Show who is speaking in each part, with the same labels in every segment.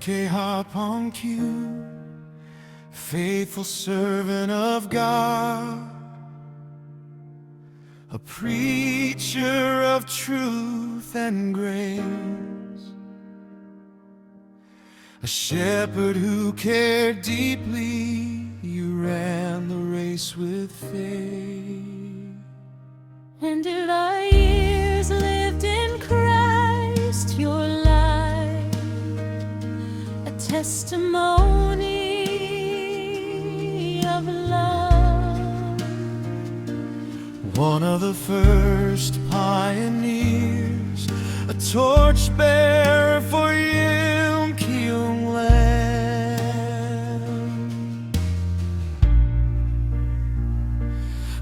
Speaker 1: K. Hop on cue, faithful servant of God, a preacher of truth and grace, a shepherd who cared deeply. You ran the race with faith.
Speaker 2: And if our years lived in Christ, your life a testimony of love.
Speaker 1: One of the first pioneers, a torchbearer for Yim Keung Land.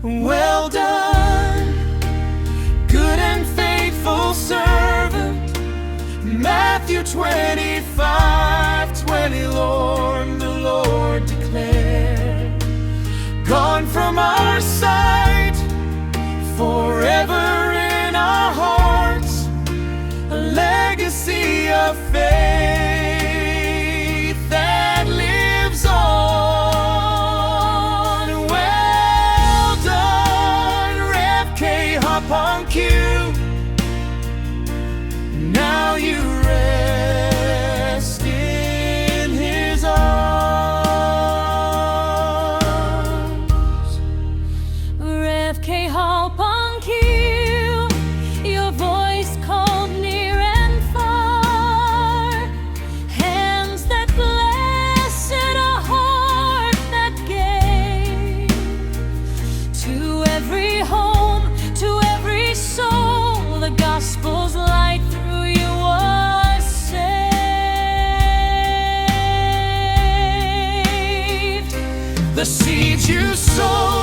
Speaker 1: Well done, good and faithful servant. Matthew 25:20, Lord, the Lord declared. Gone from our sight, forever in our hearts, a legacy of faith that lives on. Well done, Rev K. Hop on cue. Now you rest in His arms.
Speaker 2: Rev K. Hop on cue, your voice called near and far, hands that blessed, a heart that gave. To every home, to every soul, the gospel's light through you was saved.
Speaker 1: The seeds you sow